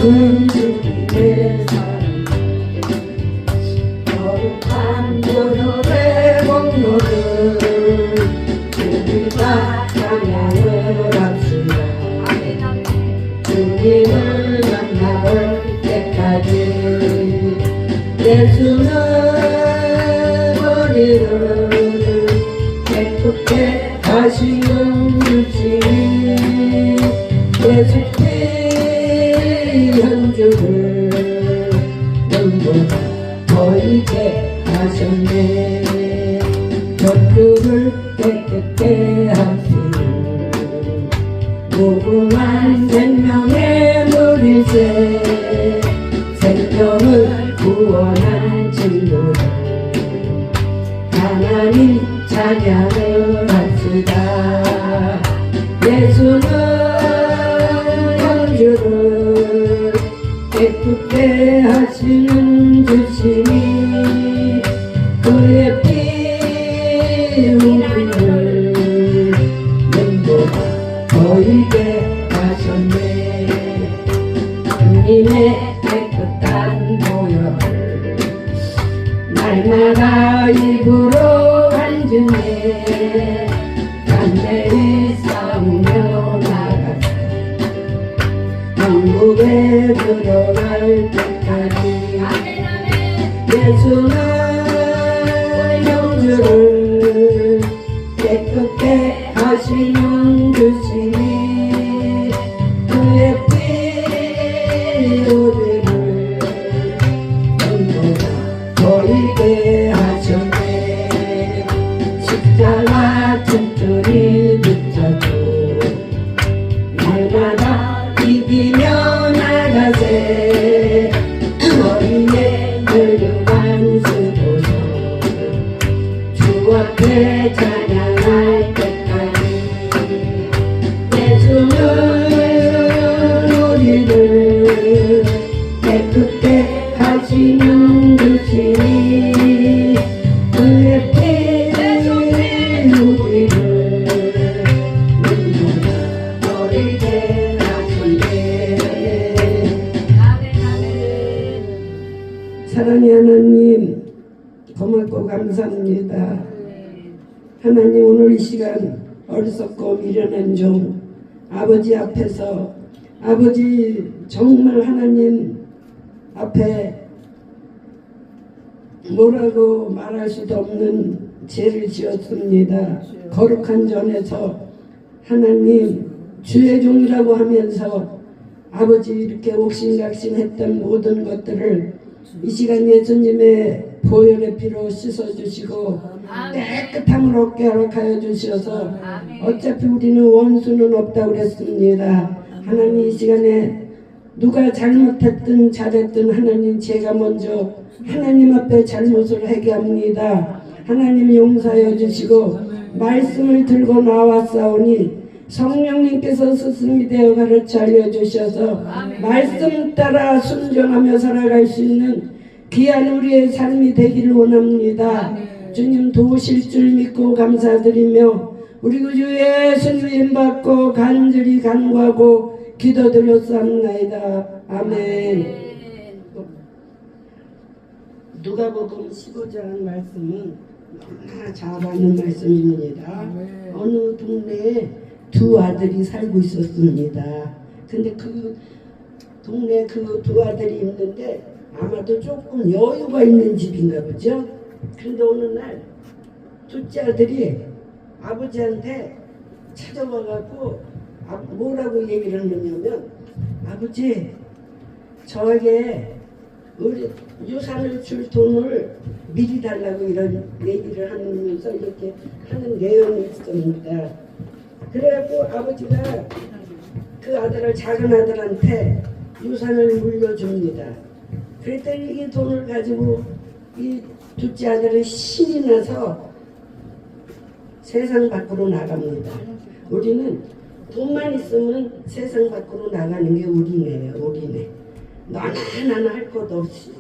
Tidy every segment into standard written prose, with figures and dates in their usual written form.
주님의 사랑 거룩한 무료의 공로를 우리가 찬양을 합시다. 주님을 만나볼 때까지 예수는 우리를 깨끗게 하시는 주님 예수의 현주를 눈보다 보이게 하셨네. 전주를 깨끗게 하시는 무궁한 생명의 물이세 생명을 구원한 진도자 하나님 찬양을 합시다. 예수는 영주를 깨끗게 하시는 주시니 그의 피 우리를 눈보다 보이게 하셨네. 주님의 깨끗한 보혈을 날마다 입으로 간증해 간절히 싸우며 나가세 천국에 들어갈 때까지 예수는 영주를 깨끗게 하시는 주시니 그의 피 우리를 눈보다 보이게 하셨네. 십자가 틈틀이 붙잡고 날마다 이기며 나가세 어린애 늙어간 수도서 주 앞에 찬양할 때까지 예수는 우리를 깨끗게 하시는 주시니 그의 피 우리를 눈보다 어리게 하시네. 사랑의 하나님 고맙고 감사합니다. 하나님 오늘 이 시간 어리석고 미련한 종 아버지 앞에서 아버지 정말 하나님 앞에 뭐라고 말할 수도 없는 죄를 지었습니다. 거룩한 전에서 하나님 주의 종이라고 하면서 아버지 이렇게 옥신각신했던 모든 것들을 이 시간 예수님의 보혈의 피로 씻어주시고 깨끗함을 얻게 허락하여 주셔서 어차피 우리는 원수는 없다고 그랬습니다. 하나님 이 시간에 누가 잘못했든 잘했든 하나님 제가 먼저 하나님 앞에 잘못을 회개합니다. 하나님 용서하여 주시고 말씀을 들고 나왔사오니 성령님께서 스승이 되어 가르쳐 알려주셔서 말씀 따라 순종하며 살아갈 수 있는 귀한 우리의 삶이 되기를 원합니다. 주님 도우실 줄 믿고 감사드리며 우리 구주 예수님 받고 간절히 간구하고 기도드렸사옵나이다. 아멘. 누가복음 15장 말씀은 너무나 잘 아는 말씀입니다. 어느 동네에 두 아들이 살고 있었습니다. 근데 그 동네에 그 두 아들이 있는데 아마도 조금 여유가 있는 집인가 보죠. 근데 어느 날 둘째 아들이 아버지한테 찾아와갖고 뭐라고 얘기를 하냐면 아버지 저에게 우리 유산을 줄 돈을 미리 달라고 이런 얘기를 하면서 이렇게 하는 내용이 있습니다. 그래갖고 아버지가 그 아들을 작은 아들한테 유산을 물려줍니다. 그랬더니 이 돈을 가지고 이 둘째 아들은 신이 나서 세상 밖으로 나갑니다. 우리는 돈만 있으면 세상 밖으로 나가는 게 우리네요. 우리네. 너나 할 것 없이.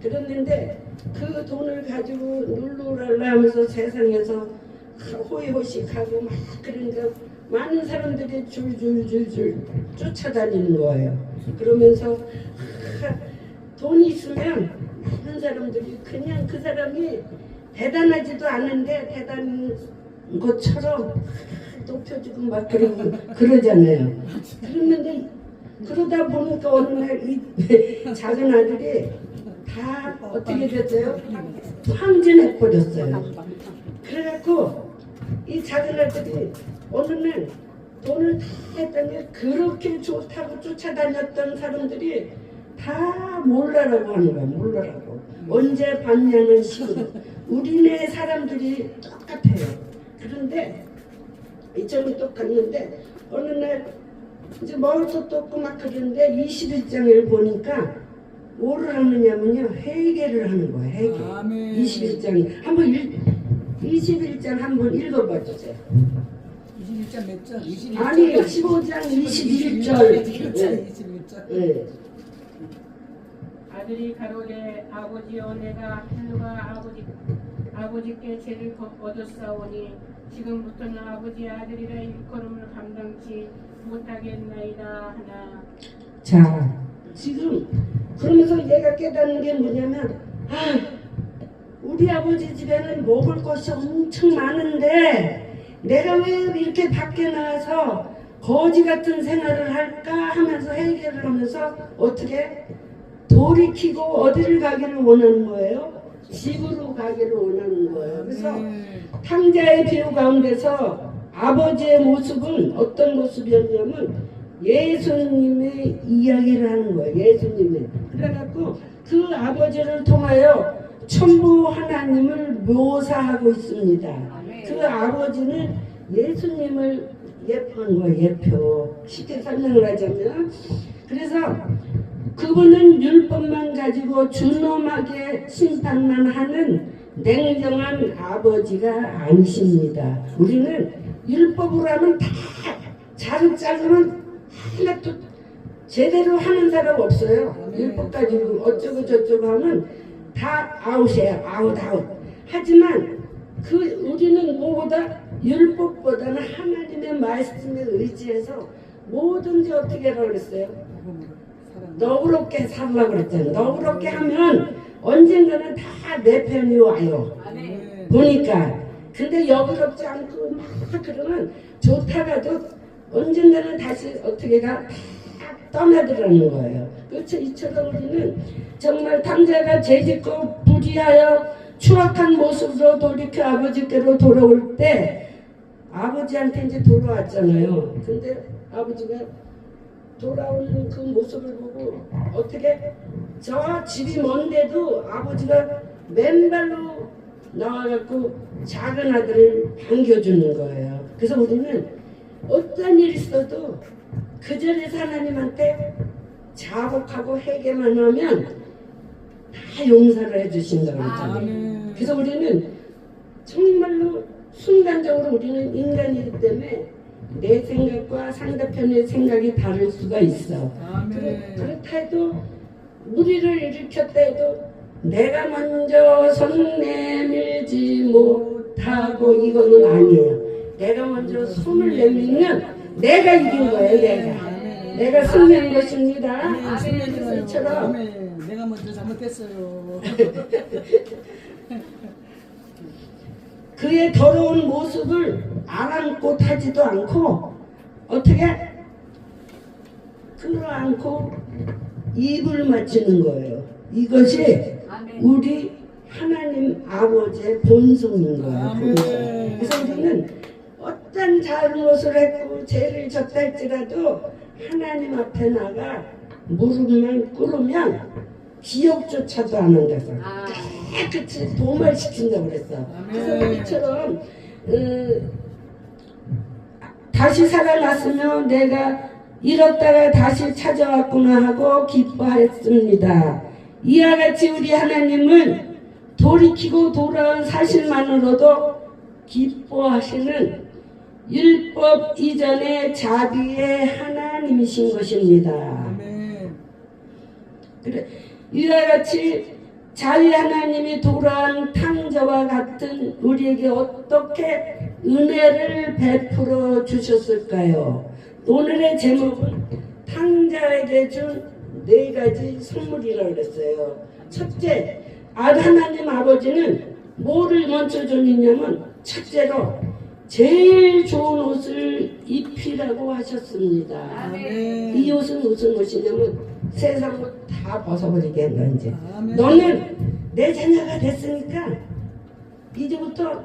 그랬는데 그 돈을 가지고 놀러오라 하면서 세상에서 호의호식하고 막 그러니까 많은 사람들이 줄줄줄줄 쫓아다니는 거예요. 그러면서 돈이 있으면 많은 사람들이 그냥 그 사람이 대단하지도 않은데 대단한 것처럼 높여주고 막 그러잖아요. 그러는데 그러다 보니까 어느 날 이 작은 아들이 다 어떻게 됐어요? 황진해 버렸어요. 그래갖고 이 작은 아들이 어느 날 돈을 다 했더니 그렇게 좋다고 쫓아다녔던 사람들이 다 몰라라고 하는 거야. 몰라라고. 언제 봤냐는 식으로. 우리네 사람들이 똑같아요. 그런데 이쪽은 똑같는데 어느 날 이제 먹을 것도 없고 막 그러는데 21장을 보니까 뭐를 하느냐면요. 회개를 하는 거야. 회개. 21장이 한번 21장 한번 읽어봐 주세요. 21장 몇 장? 21장. 아니 15장 21절. 21장. 네. 아들이 가로되 아버지여 내가 하늘과 아버지께 죄를 얻었사오니 지금부터는 아버지의 아들이라 일컬음을 감당치 못하겠나이다 하나. 자 지금 그러면서 얘가 깨닫는 게 뭐냐면 우리 아버지 집에는 먹을 것이 엄청 많은데 내가 왜 이렇게 밖에 나와서 거지 같은 생활을 할까 하면서 회개를 하면서 어떻게 돌이키고 어디를 가기를 원하는 거예요? 집으로 가기를 원하는 거예요. 그래서 탕자의 비유 가운데서 아버지의 모습은 어떤 모습이었냐면 예수님의 이야기를 하는 거예요. 예수님의. 그래갖고 그 아버지를 통하여 천부 하나님을 묘사하고 있습니다. 그 아버지는 예수님을 예표한 거예요. 예표. 쉽게 설명을 하자면 그래서 그분은 율법만 가지고 준엄하게 심판만 하는 냉정한 아버지가 아니십니다. 우리는 율법으로 하면 다 자극자극은 하나도 제대로 하는 사람 없어요. 율법 가지고 어쩌고 저쩌고 하면 다 아웃이에요. 아웃. 하지만 우리는 뭐보다 율법보다는 하나님의 말씀에 의지해서 뭐든지 어떻게 하라고 그랬어요? 너그럽게 살라고 그랬잖아요. 너그럽게 하면 언젠가는 다 내 편이 와요. 보니까. 근데 여그럽지 않고 막 그러면 좋다가도 언젠가는 다시 어떻게가 다 떠나더라는 거예요. 그렇죠. 이처럼 우리는 정말 탕자가 죄짓고 불의하여 추악한 모습으로 돌이켜 아버지께로 돌아올 때 아버지한테 이제 돌아왔잖아요. 근데 아버지가 돌아오는 그 모습을 보고 어떻게 저 집이 먼데도 아버지가 맨발로 나와갖고 작은 아들을 반겨주는 거예요. 그래서 우리는 어떤 일이 있어도 그 자리에서 하나님한테 자복하고 회개만 하면 다 용서를 해주신다고 그랬잖아요. 그래서 우리는 정말로 순간적으로 우리는 인간이기 때문에 내 생각과 상대편의 생각이 다를 수가 있어. 그렇다 해도 무리를 일으켰다 해도 내가 먼저 손 내밀지 못하고 이거는 아니에요. 내가 먼저 손을 내밀면 내가 이긴 거예요. 내가 승리한 것입니다. 그래서 이처럼 내가 먼저 잘못했어요. 그의 더러운 모습을 아랑곳 하지도 않고 어떻게 끌어안고 입을 맞추는 거예요. 이것이 우리 하나님 아버지의 본성인 거예요. 본성. 그래서 우리는 어떤 잘못을 했고 죄를 졌다 할지라도 하나님 앞에 나가 무릎만 꿇으면 기억조차도 안 한다서 깨끗이 도말시킨다고 그랬어. 그래서 우리처럼 다시 살아났으면 내가 잃었다가 다시 찾아왔구나 하고 기뻐했습니다. 이와 같이 우리 하나님은 돌이키고 돌아온 사실만으로도 기뻐하시는 율법 이전의 자비의 하나님이신 것입니다. 그래, 이와 같이 자비 하나님이 돌아온 탕자와 같은 우리에게 어떻게 은혜를 베풀어 주셨을까요? 오늘의 제목은 탕자에게 준 4가지 선물이라고 그랬어요. 첫째, 하나님 아버지는 뭐를 먼저 줬냐면 첫째로 제일 좋은 옷을 입히라고 하셨습니다. 아멘. 이 옷은 무슨 옷이냐면 세상 옷 다 벗어버리게 한다. 이제 아멘. 너는 내 자녀가 됐으니까 이제부터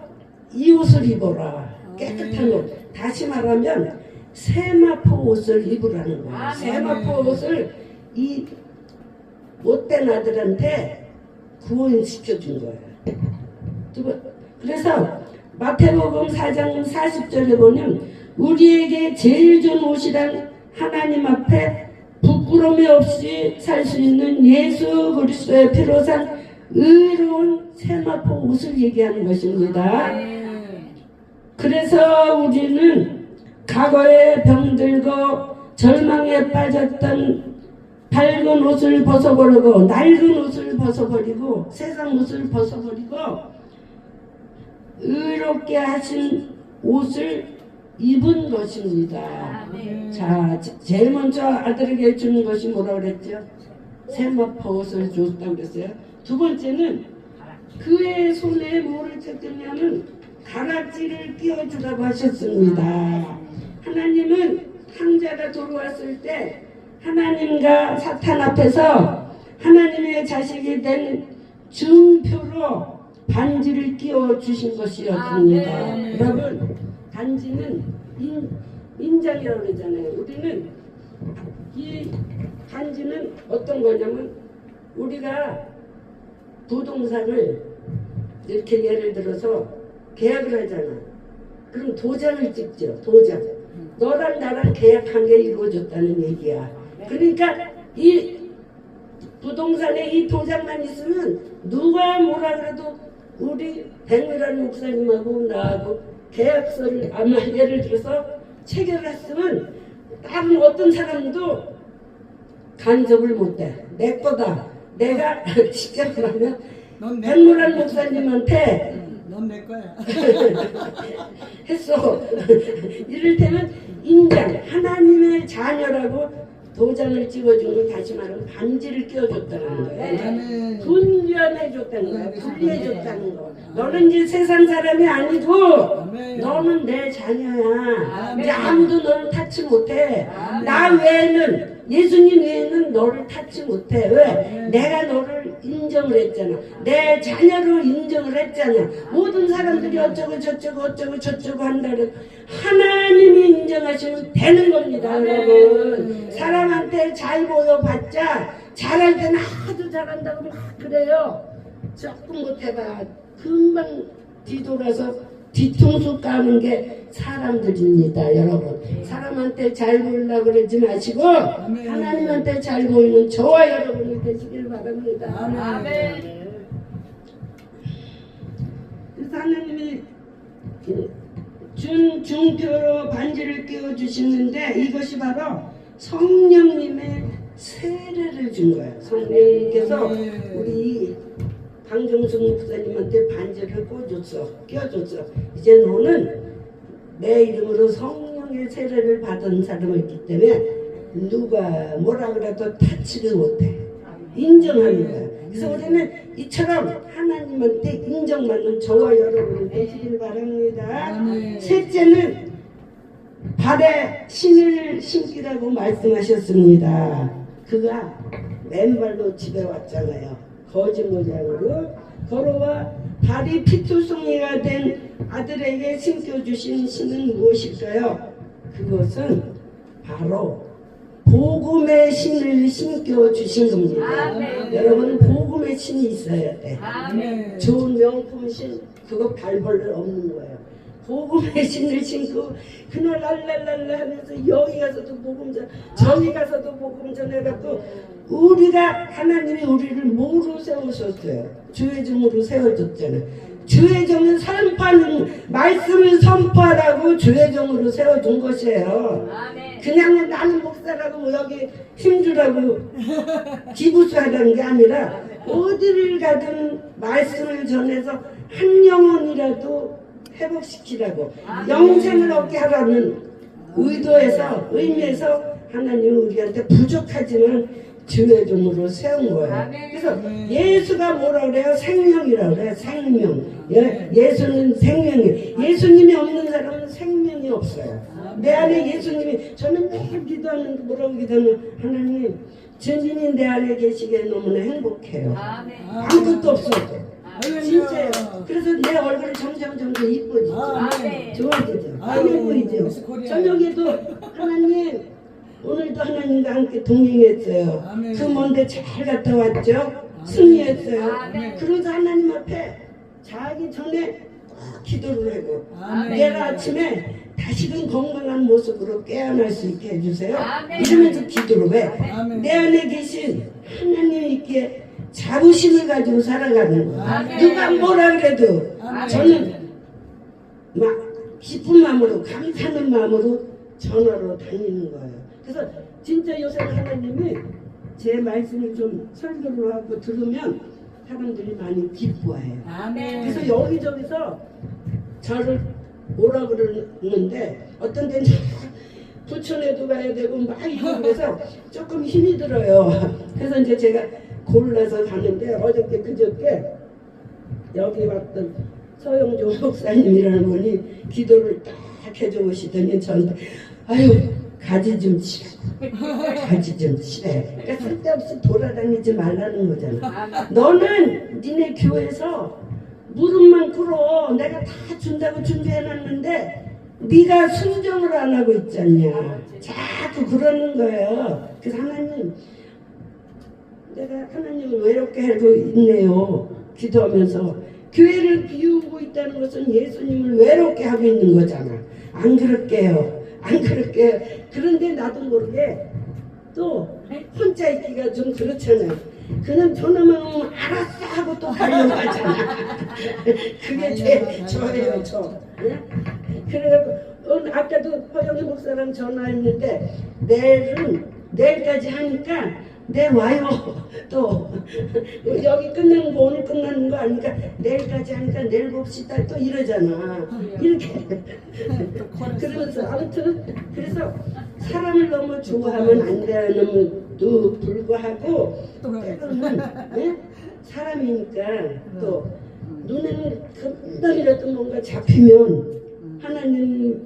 이 옷을 입어라. 깨끗한 옷. 다시 말하면 세마포 옷을 입으라는 거예요. 세마포 옷을 이 못된 아들한테 구원시켜준 거예요. 그래서 마태복음 4장 40절에 보면 우리에게 제일 좋은 옷이란 하나님 앞에 부끄러움이 없이 살 수 있는 예수 그리스도의 피로 산 의로운 세마포 옷을 얘기하는 것입니다. 그래서 우리는 과거에 병들고 절망에 빠졌던 밝은 옷을 벗어버리고 낡은 옷을 벗어버리고 세상 옷을 벗어버리고 의롭게 하신 옷을 입은 것입니다. 자, 제일 먼저 아들에게 주는 것이 뭐라고 그랬죠? 세마포 옷을 줬다고 그랬어요. 두 번째는 그의 손에 뭐를 쳤냐면 가락지를 끼워주라고 하셨습니다. 하나님은 탕자가 들어왔을 때 하나님과 사탄 앞에서 하나님의 자식이 된 증표로 반지를 끼워 주신 것이었습니다. 여러분, 반지는 인장이라고 그러잖아요. 우리는 이 반지는 어떤 거냐면 우리가 부동산을 이렇게 예를 들어서 계약을 하잖아. 그럼 도장을 찍죠. 도장. 너랑 나랑 계약한 게 이루어졌다는 얘기야. 그러니까 이 부동산에 이 도장만 있으면 누가 뭐라 그래도 우리 백미란 목사님하고 나하고 계약서를 아마 예를 들어서 체결했으면 다른 어떤 사람도 간섭을 못해. 내 거다. 내가 직접 하면 백미란 목사님한테 넌 내 거야. 했어. 이를테면 인장, 하나님의 자녀라고 도장을 찍어준 걸 다시 말하면 반지를 끼워줬다는 거예요. 분별해줬다는 거예요. 분리해줬다는 거. 너는 이제 세상 사람이 아니고 너는 내 자녀야. 이제 아무도 너를 타치 못해. 나 외에는 예수님 외에는 너를 타치 못해. 왜? 내가 너를 인정을 했잖아. 내 자녀로 인정을 했잖아. 모든 사람들이 어쩌고 저쩌고 어쩌고 저쩌고 한다는 하나님이 인정하시면 되는 겁니다. 여러분, 사람한테 잘 보여봤자 잘할 때는 아주 잘한다고 막 그래요. 조금 못해봐 금방 뒤돌아서 뒤통수 까는 게 사람들입니다. 여러분, 사람한테 잘 보이려고 그러지 마시고 하나님한테 잘 보이는 저와 여러분이 되시길 바랍니다. 아멘. 그래서 하나님이 준 중표로 반지를 끼워주시는데 이것이 바로 성령님의 세례를 준 거예요. 성령님께서 우리 강정숙 목사님한테 반지를 끼워줬어. 이제 너는 내 이름으로 성령의 세례를 받은 사람이기 때문에 누가 뭐라 그래도 타치를 못해. 인정하는 거야. 그래서 우리는 이처럼 하나님한테 인정받는 저와 여러분이 되시길 바랍니다. 셋째는 발에 신을 신기라고 말씀하셨습니다. 그가 맨발로 집에 왔잖아요. 거짓 모양으로 걸어와 발이 피투성이가 된 아들에게 신겨주신 신은 무엇일까요? 그것은 바로 복음의 신을 신겨주신 겁니다. 여러분, 복음의 신이 있어야 돼. 좋은 명품 신, 그거 발벌레 없는 거예요. 복음의 신을 신고 그날 랄랄랄라 하면서 여기 가서도 복음 전, 저기 가서도 복음 전해갖고 우리가 하나님이 우리를 뭐로 세우셨어요? 주의 종으로 세워줬잖아요. 주의 종은 선포하는 말씀을 선포하라고 주의 종으로 세워준 것이에요. 그냥 나는 목사라고 여기 힘주라고 기부수하라는 게 아니라 어디를 가든 말씀을 전해서 한 영혼이라도 회복시키라고 영생을 얻게 하라는 의도에서 의미에서 하나님은 우리한테 부족하지만 지혜종으로 세운 거예요. 그래서 예수가 뭐라 그래요? 생명이라고 그래요. 생명. 예수는 생명이에요. 예수님이 없는 사람은 생명이 없어요. 내 안에 예수님이, 저는 매일 기도하는, 뭐라고 기도하는, 하나님 주님이 내 안에 계시기에 너무나 행복해요. 아무것도 없어도 진짜요. 그래서 내 얼굴이 점점 이뻐지죠. 좋아지죠. 안해 보이죠. 저녁에도 하나님, 오늘도 하나님과 함께 동행했어요. 그 먼데 잘 갔다 왔죠. 승리했어요. 그러자 하나님 앞에 자기 전에 꼭 기도를 하고 내일 아침에 다시금 건강한 모습으로 깨어날 수 있게 해주세요. 이러면서 기도를 해. 내 안에 계신 하나님께 자부심을 가지고 살아가는 거예요. 누가 뭐라 그래도 저는 막 기쁜 마음으로, 감사하는 마음으로 전화로 다니는 거예요. 그래서 진짜 요새 하나님이 제 말씀을 좀 설교를 하고 들으면 사람들이 많이 기뻐해요. 그래서 여기저기서 저를 오라 그러는데 어떤 데는 부천에도 가야 되고 막 이러고 그래서 조금 힘이 들어요. 그래서 이제 제가 골라서 가는데 어저께 그저께 여기 왔던 서영종 목사님이라는 분이 기도를 딱 해줘 오시더니 저한테 아유 가지 좀 치라고 가지 좀 치래. 그러니까 쓸데없이 돌아다니지 말라는 거잖아. 너는 니네 교회에서 무릎만 꿇어. 내가 다 준다고 준비해놨는데 네가 순종을 안 하고 있잖냐. 자꾸 그러는 거예요. 그래서 하나님, 내가 하나님을 외롭게 하고 있네요. 기도하면서 교회를 비우고 있다는 것은 예수님을 외롭게 하고 있는 거잖아. 안 그럴게요. 안 그럴게요. 그런데 나도 모르게 또 혼자 있기가 좀 그렇잖아요. 그는 전화만 오면 알았어 하고 또 가려고 하잖아. 그게 저예요, 저. 그래갖고 아까도 허영희 목사랑 전화했는데 내일까지 하니까 내 와요. 또 여기 끝나는 거 오늘 끝나는 거 아니까 내일까지 하니까 내일 봅시다 또 이러잖아. 이렇게 그러면서 아무튼 그래서 사람을 너무 좋아하면 안 되는데도 불구하고 때로는 사람이니까 또 눈에는 금방이라도 뭔가 잡히면 하나님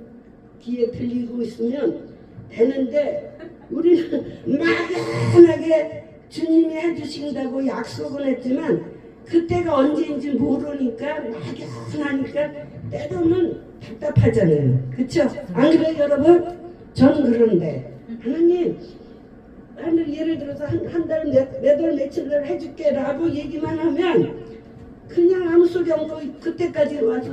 귀에 들리고 있으면 되는데 우리는 막연하게 주님이 해주신다고 약속은 했지만 그때가 언제인지 모르니까 막연하니까 때로는 답답하잖아요. 그렇죠? 안 그래요 여러분? 저는 그런데 하나님 예를 들어서 한 달 몇 월 며칠 날 해줄게 라고 얘기만 하면 그냥 아무 소리 없고 그때까지 와서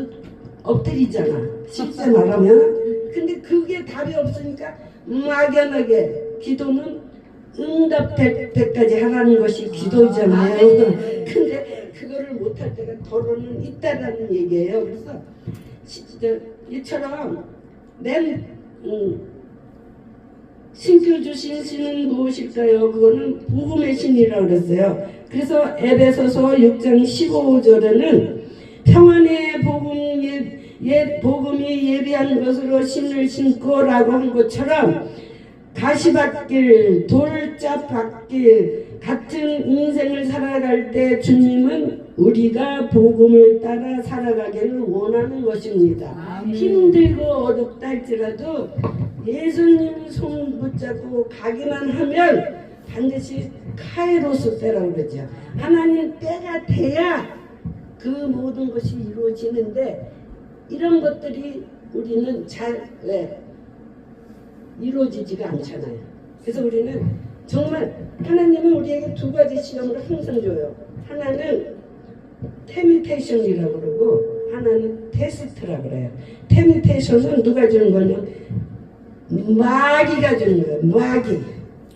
엎드리잖아. 실제 말하면. 근데 그게 답이 없으니까 막연하게 기도는 응답될 때까지 하라는 것이 기도잖아요. 근데 그거를 못할 때가 더러는 있다라는 얘기예요. 그래서 이처럼 신겨주신 신은 무엇일까요? 그거는 복음의 신이라고 그랬어요. 그래서 에베소서 6장 15절에는 평안의 복음이 예비한 것으로 신을 신고 라고 한 것처럼 가시밭길, 돌짝밭길 같은 인생을 살아갈 때 주님은 우리가 복음을 따라 살아가기를 원하는 것입니다. 힘들고 어렵다 할지라도 예수님 손 붙잡고 가기만 하면 반드시 카이로스 때라고 그러죠. 하나님 때가 돼야 그 모든 것이 이루어지는데 이런 것들이 우리는 잘 이루어지지가 않잖아요. 그래서 우리는 정말 하나님은 우리에게 두 가지 시험을 항상 줘요. 하나는 테미테이션이라고 그러고 하나는 테스트라고 그래요. 테미테이션은 누가 주는 거냐면 마귀가 주는 거예요.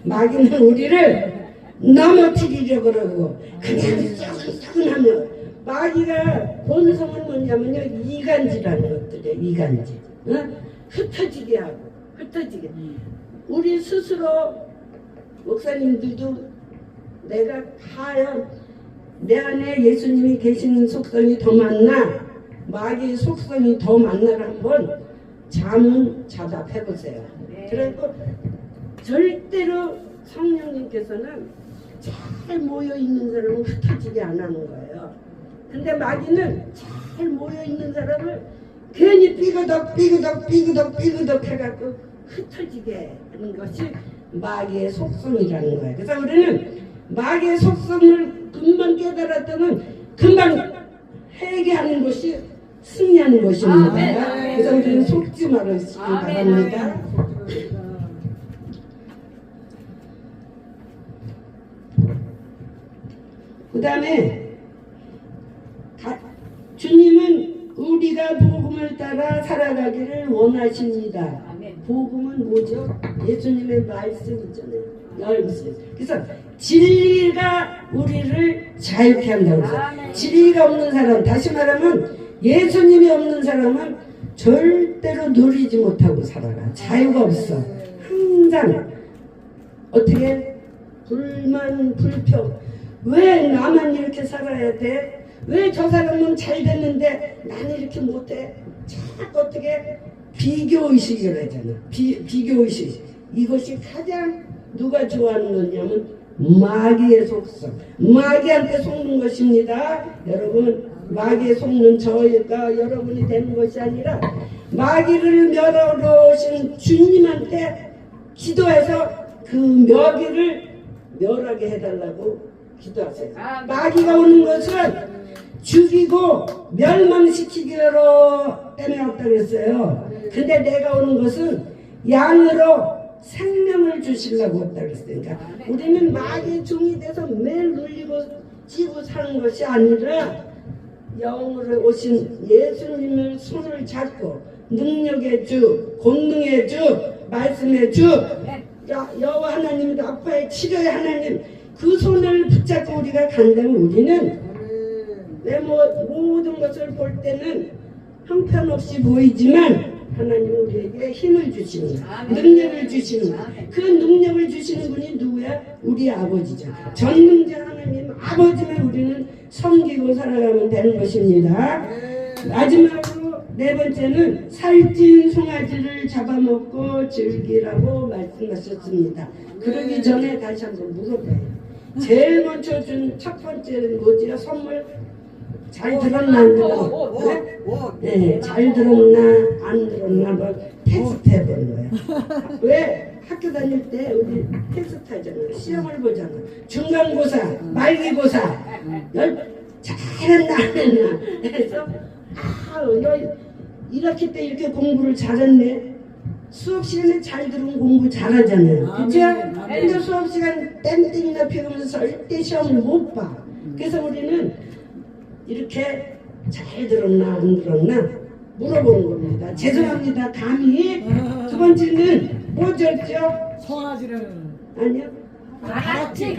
마귀는 우리를 넘어뜨리려고 그러고 그냥 썩은썩은하면 마귀가 본성은 뭐냐면요 이간질하는 것들이에요. 이간질. 흩어지게 하고 흩어지게. 우리 스스로 목사님들도 내가 과연 내 안에 예수님이 계시는 속성이 더 많나 마귀의 속성이 더 많나를 한번 자문자답해 보세요. 그리고 절대로 성령님께서는 잘 모여 있는 사람은 흩어지게 안 하는 거예요. 근데 마귀는 잘 모여 있는 사람을 괜히 삐그덕 해갖고 흩어지게 하는 것이 마귀의 속성이라는 거예요. 그래서 우리는 마귀의 속성을 금방 깨달았다면 금방 해결하는 것이 승리하는 것입니다. 그래서 우리는 속지 말으시기 바랍니다. 그 다음에 주님은 우리가 복음을 따라 살아가기를 원하십니다. 복음은 뭐죠? 예수님의 말씀이잖아요. 말씀. 그래서 진리가 우리를 자유케 한다고 해서 진리가 없는 사람, 다시 말하면 예수님이 없는 사람은 절대로 누리지 못하고 살아가. 자유가 없어. 항상 어떻게 불만, 불평. 왜 나만 이렇게 살아야 돼? 왜 저 사람은 잘 됐는데 나는 이렇게 못해? 자꾸 어떻게 비교의식을 하잖아. 비교의식. 이것이 가장 누가 좋아하는 거냐면 마귀의 속성. 마귀한테 속는 것입니다. 여러분, 마귀에 속는 저희가 여러분이 되는 것이 아니라 마귀를 멸하러 오신 주님한테 기도해서 그 마귀를 멸하게 해달라고 기도하세요. 마귀가 오는 것은 죽이고 멸망시키기로 때문에 왔다고 했어요. 근데 내가 오는 것은 양으로 생명을 주시려고 왔다고 했어요. 그러니까 우리는 마귀의 종이 돼서 매일 눌리고 찌고 사는 것이 아니라 영으로 오신 예수님을 손을 잡고 능력의 주, 권능의 주, 말씀의 주, 여호와 하나님, 아빠의 치료의 하나님, 그 손을 붙잡고 우리가 간다면 우리는 내 모든 것을 볼 때는 형편없이 보이지만 하나님은 우리에게 힘을 주시는, 능력을 주시는, 그 능력을 주시는 분이 누구야? 우리 아버지죠. 전능자 하나님 아버지만 우리는 섬기고 살아가면 되는 것입니다. 마지막으로 네 번째는 살찐 송아지를 잡아먹고 즐기라고 말씀하셨습니다. 그러기 전에 다시 한번 물어봐요. 제일 먼저 준 첫 번째는 뭐지요? 선물. 잘 들었나 안 들었나? 네, 잘 들었나 안 들었나 한번 테스트 해보는 거예요. 왜? 학교 다닐 때 우리 테스트 하잖아요. 시험을 보잖아. 중간고사, 말기고사. 잘했나 안 했나 해서 너 1학기 때 이렇게 공부를 잘했네. 수업 시간에 잘 들으면 공부 잘하잖아요. 그죠? 근데 수업 시간 땡땡이나 피우면서 절대 시험을 못 봐. 그래서 우리는 이렇게 잘 들었나 안 들었나 물어보는 겁니다. 죄송합니다. 감히. 두 번째는 뭐 줬죠? 송아지를. 아니요. 가락지.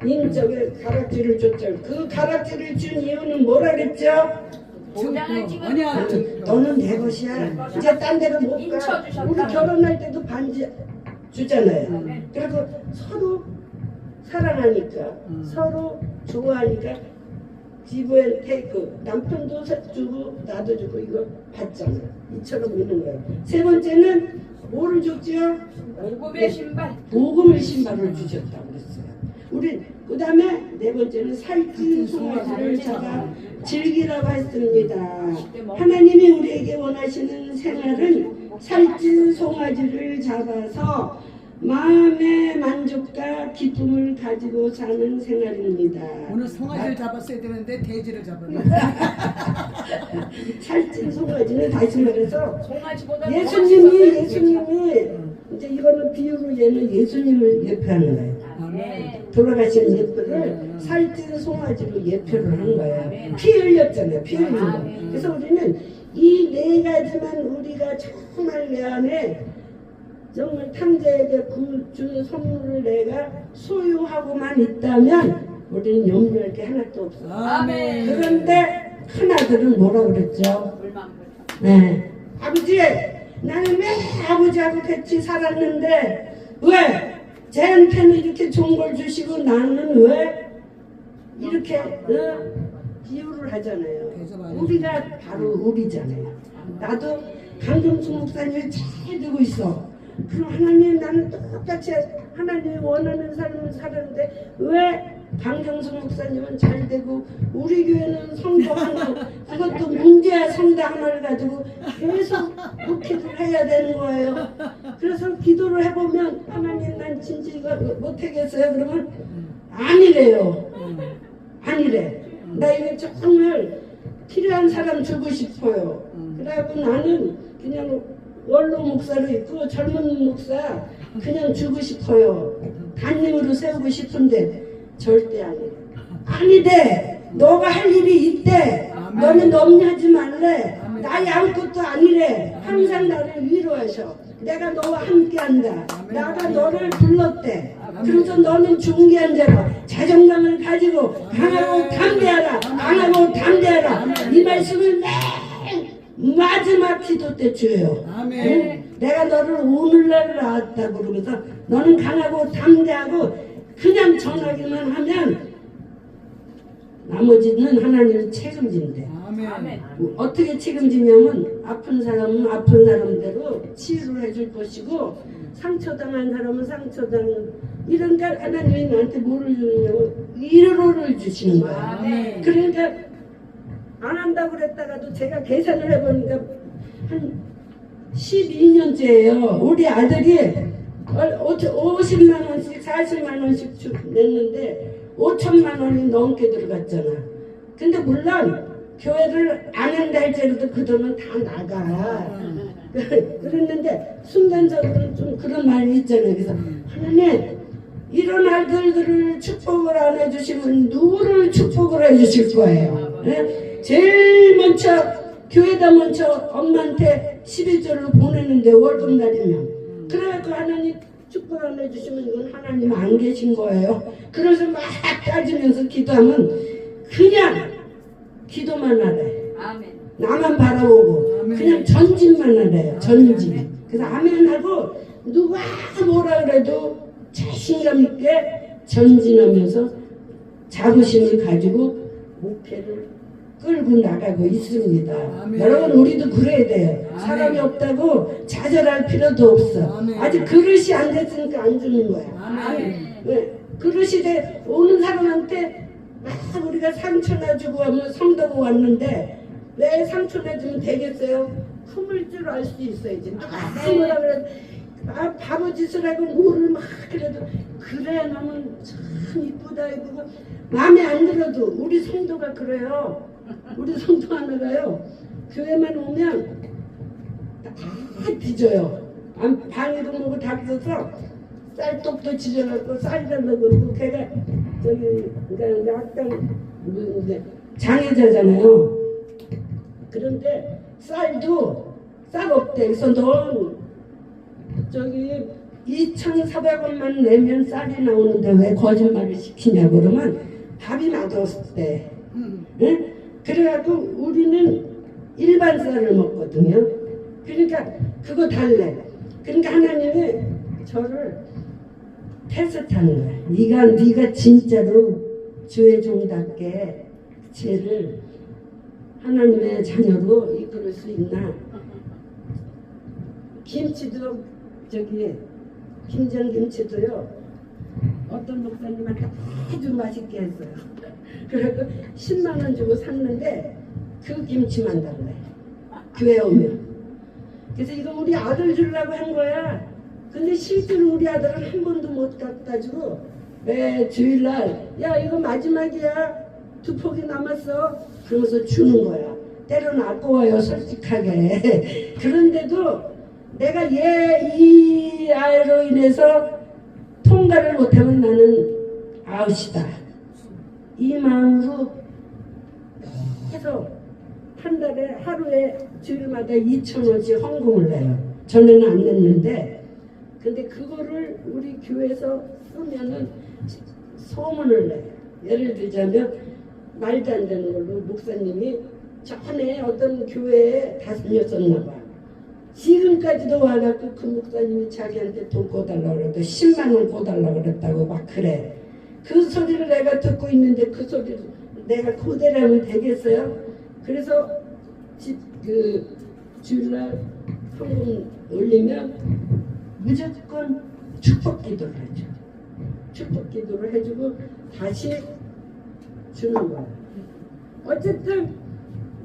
인적의 가락지를 줬죠. 그 가락지를 준 이유는 뭐라 그랬죠? 도장을 찍은 너는 내 것이야. 이제 딴 데로 못 가. 우리 결혼할 때도 반지 주잖아요. 그리고 서로 사랑하니까, 서로 좋아하니까 기브 테이크. 남편도 주고 나도 주고 이거 받잖아. 이처럼 있는 거예요. 세 번째는 뭐를 줬죠? 복음의 신발. 복음의 신발을 주셨다고 그랬어요. 우리 그 다음에 네 번째는 살찐 송아지를 잡아 즐기라고 했습니다. 하나님이 우리에게 원하시는 생활은 살찐 송아지를 잡아서 마음의 만족과 기쁨을 가지고 사는 생활입니다. 오늘 송아지를 잡았어야 되는데 돼지를 잡았네. 살찐 송아지는 다시 말해서 송아지보다 예수님이 이제 이거는 비유로 얘는 예수님을 예표하는 거예요. 돌아가신 예표를 살찐 송아지로 예표를 한 거예요. 피 흘렸잖아요. 피 흘린 거. 그래서 우리는 이 네 가지만 우리가 정말 내 안에 정말 탕자에게 준 선물을 내가 소유하고만 있다면 우리는 염려할 게 하나도 없어요. 아멘. 그런데 큰아들은 뭐라고 그랬죠? 네, 아버지, 나는 왜 아버지하고 같이 살았는데 왜 쟤한테는 이렇게 좋은 걸 주시고 나는 왜 이렇게 비유를 하잖아요. 그래서 말이죠. 우리가 바로 우리잖아요. 나도 강경수 목사님을 잘 되고 있어. 그럼 하나님 나는 똑같이 하나님이 원하는 삶을 사는데 왜 강경수 목사님은 잘 되고 우리 교회는 성도 하나 그것도 문제야 성도 하나를 가지고 계속 목회를 해야 되는 거예요. 그래서 기도를 해보면 하나님 난 진짜 이거 못하겠어요. 그러면 아니래요. 아니래. 나 이거 정말 필요한 사람 주고 싶어요. 그래갖고 나는 그냥 원로 목사로 있고 젊은 목사 그냥 주고 싶어요. 담임으로 세우고 싶은데 절대 아니래. 아니래. 너가 할 일이 있대. 너는 넘냐지 말래. 나이 아무것도 아니래. 항상 나를 위로하셔. 내가 너와 함께한다. 나가 너를 불렀대. 그래서 너는 중개한 자로 자존감을 가지고 강하고 담대하라. 강하고 담대하라. 이 말씀을 맨 마지막 기도 때 줘요. 응? 내가 너를 오늘날 낳았다 그러면서 너는 강하고 담대하고 그냥 전하기만 하면 나머지는 하나님이 책임진대. 아멘. 어떻게 책임지냐면 아픈 사람은 아픈 사람대로 치유를 해줄 것이고 상처당한 사람은 상처당 이러니까 하나님이 나한테 뭐를 주느냐고 위로를 주시는 거야. 아멘. 그러니까 안 한다고 그랬다가도 제가 계산을 해보니까 한 12년째예요. 우리 아들이 50만 원씩 40만 원씩 냈는데 5천만 원이 넘게 들어갔잖아. 근데 물론 교회를 안 한다 할지라도 그 돈은 다 나가. 그랬는데 순간적으로 좀 그런 말이 있잖아요. 그래서 하나님 이런 아들들을 축복을 안 해주시면 누구를 축복을 해주실 거예요. 네? 제일 먼저 교회다 먼저 엄마한테 11조를 보내는데 월급날이면 그래갖고 하나님 축복 안 해주시면 이건 하나님 안 계신 거예요. 그래서 막 따지면서 기도하면 그냥 기도만 하래. 아멘. 나만 바라보고 아멘. 그냥 전진만 하래요. 전진. 그래서 아멘하고 누가 뭐라 그래도 자신감 있게 전진하면서 자부심을 가지고 목표를 끌고 나가고 있습니다. 아멘. 여러분 우리도 그래야 돼요. 아멘. 사람이 없다고 좌절할 필요도 없어. 아멘. 아직 그릇이 안 됐으니까 안 주는 거야. 아멘. 왜? 그릇이 돼 오는 사람한테 막 우리가 상처나 주고 하면 성도가 왔는데 왜 상처나 주면 되겠어요? 품을 줄 알 수 있어야지. 누가 뭐라 그래 바보 짓을 하고 뭐를 막 그래도 그래 나는 참 이쁘다 이쁘고 마음에 안 들어도 우리 성도가 그래요. 우리 성도 하나가요. 교회만 오면 다 뒤져요. 방에도 뭐고 다 뒤져서 쌀떡도 지져갖고 쌀이란다 그러고 걔가 저기 그러니까 약간 이제 장애자잖아요. 그런데 쌀도 쌀 없대. 그래서 넌 저기 2,400원만 내면 쌀이 나오는데 왜 거짓말을 시키냐 그러면 밥이 맛없대. 응? 그래갖고 우리는 일반 쌀을 먹거든요. 그러니까 그거 달래. 그러니까 하나님이 저를 테스트하는 거야. 네가 진짜로 주의 종답게 죄를 하나님의 자녀로 이끌을 수 있나? 김치도 저기 김장김치도요. 어떤 목사님한테 아주 맛있게 했어요. 그래서 10만 원 주고 샀는데 그 김치만 달래. 교회 오면. 그래서 이거 우리 아들 주려고 한 거야. 근데 실제로 우리 아들은 한 번도 못 갖다 주고 매 주일날 야 이거 마지막이야. 2포기 남았어. 그러면서 주는 거야. 때로는 아까워요 솔직하게. 그런데도 내가 이 아이로 인해서 통과를 못하면 나는 아웃이다. 이 마음으로 계속 한 달에 하루에 주일마다 2,000원씩 헌금을 내요. 전에는 안 냈는데 근데 그거를 우리 교회에서 쓰면은 소문을 내요. 예를 들자면 말도 안 되는 걸로 목사님이 전에 어떤 교회에 다녔었나 봐. 지금까지도 와갖고 그 목사님이 자기한테 돈 꿔달라고 그래도 10만 원 꿔달라고 그랬다고 막 그래. 그 소리를 내가 듣고 있는데 그 소리를 내가 고대라면 되겠어요? 그래서 주일날 헌금 올리면 무조건 축복 기도를 해줘. 축복 기도를 해주고 다시 주는 거야. 어쨌든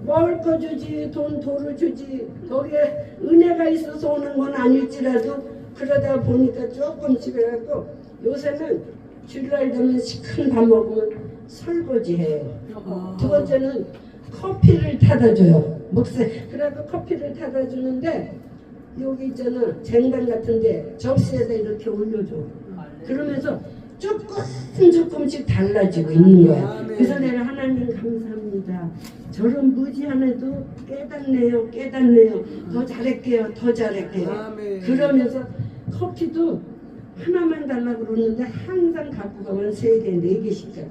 먹을 거 주지, 도를 주지, 거기에 은혜가 있어서 오는 건 아닐지라도 그러다 보니까 조금씩 해갖고 요새는 주일날 되면 시큰 밥 먹으면 설거지해요. 두 번째는 커피를 타다 줘요. 그래갖고 커피를 타다 주는데 여기 있잖아, 쟁반 같은데 접시에다 이렇게 올려줘. 그러면서 조금씩 달라지고 있는 거야. 그래서 내가 하나님 감사합니다. 저런 무지한에도 깨닫네요. 더 잘할게요. 그러면서 커피도 하나만 달라고 그러는데 항상 갖고 가면 3개, 4개씩 가.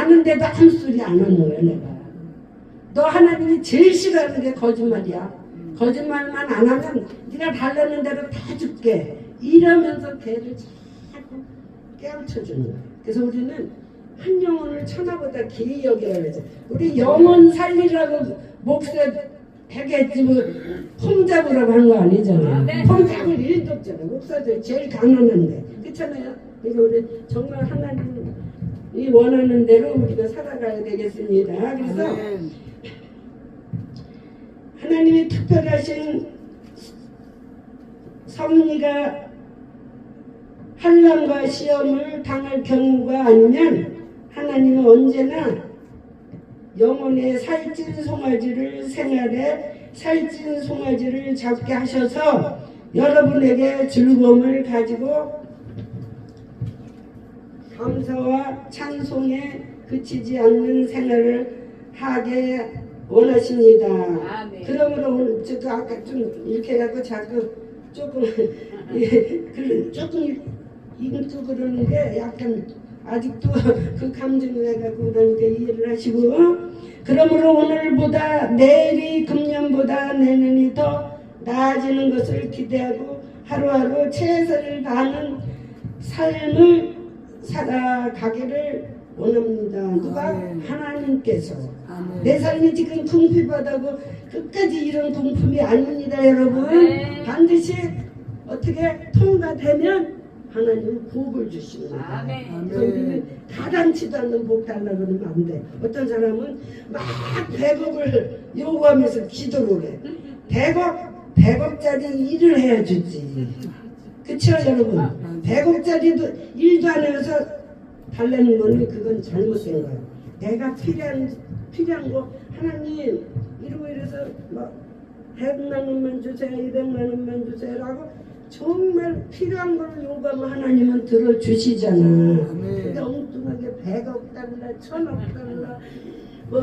아는데도 아무 소리 안 하는 거야 내가. 너 하나님이 제일 싫어하는 게 거짓말이야. 거짓말만 안 하면 네가 달라는 대로 다 줄게. 이러면서 걔를 자꾸 깨우쳐주는 거야. 그래서 우리는 한 영혼을 천하보다 귀히 여기라 그러죠. 우리 영혼 살리라고 목사 해겠지 뭐 폼잡으라고 한 거 아니잖아요. 폼잡을 일도 없잖아요. 목사들 제일 가난한데 그렇잖아요. 그래서 우리 정말 하나님이 원하는 대로 우리가 살아가야 되겠습니다. 그래서 하나님이 특별하신 섭리가 환난과 시험을 당할 경우가 아니면 하나님은 언제나 영혼의 살찐 송아지를 생활에 살찐 송아지를 잡게 하셔서 여러분에게 즐거움을 가지고 감사와 찬송에 그치지 않는 생활을 하게 원하십니다. 아멘. 그러므로 오늘 아까 좀 이렇게 해갖고 자꾸 조금 조금 이것도 그러는 게 약간 아직도 그 감정을 해갖고 그러니까 이해를 하시고 그러므로 오늘보다 내일이 금년보다 내년이 더 나아지는 것을 기대하고 하루하루 최선을 다하는 삶을 살아가기를 원합니다. 누가? 하나님께서. 내 삶이 지금 궁핍하다고 끝까지 이런 궁핍이 아닙니다 여러분. 반드시 어떻게 통과되면 하나님은 복을 주십니다. 그래서 우리는 가당치도 않는 복 달라고 그러면 안 돼. 어떤 사람은 막 100억을 요구하면서 기도를 해. 100억짜리 일을 해야 주지. 그쵸 여러분? 100억짜리도 일도 안 해서 달라는 거는 그건 잘못된 거예요. 내가 필요한 거 하나님 이래서 막 100만 원만 주세요, 200만 원만 주세요라고 정말 필요한 걸 요구하면 하나님은 들어주시잖아. 근데 엉뚱하게 100억 달러, 1000억 달러 뭐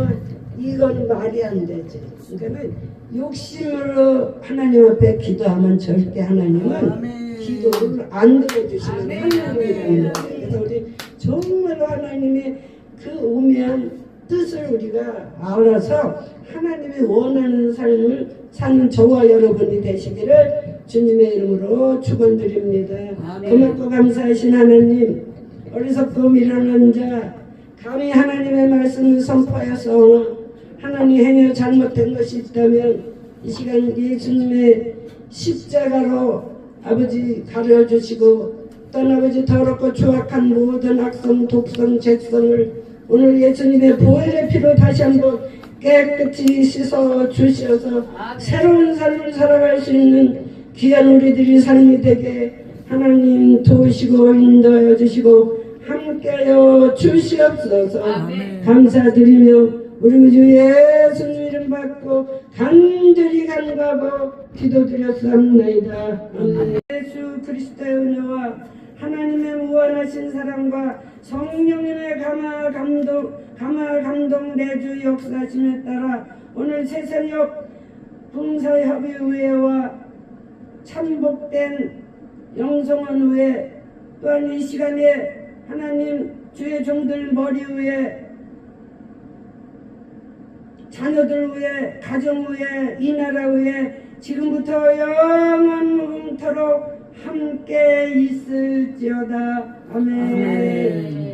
이건 말이 안 되지. 그러니까 욕심으로 하나님 앞에 기도하면 절대 하나님은 기도를 안 들어주시는 하나님이에요. 그래서 우리 정말로 하나님의 그 오묘한 뜻을 우리가 알아서 하나님이 원하는 삶을 사는 저와 여러분이 되시기를 주님의 이름으로 축원드립니다. 고맙고 감사하신 하나님, 어리석고 미련한 자 감히 하나님의 말씀을 선포하여서 하나님 행여 잘못된 것이 있다면 이 시간 예수님의 십자가로 아버지 가려주시고 또 아버지 더럽고 추악한 모든 악성 독성 죄성을 오늘 예수님의 보혈의 피로 다시 한번 깨끗이 씻어 주셔서 새로운 삶을 살아갈 수 있는 귀한 우리들이 삶이 되게 하나님 도우시고 인도하여 주시고 함께하여 주시옵소서. 감사드리며 우리 주 예수님 이름 받고 간절히 간구하고 기도드렸사옵나이다. 아멘. 예수 그리스도의 은혜와 하나님의 무한하신 사랑과 성령님의 감화 감동 내주 역사심에 따라 오늘 새새벽 봉사협의회와 참복된 영성원 후에 또한 이 시간에 하나님 주의 종들 머리 위에 자녀들 위에 가정 위에 이 나라 위에 지금부터 영원토록 함께 있을지어다. 아멘.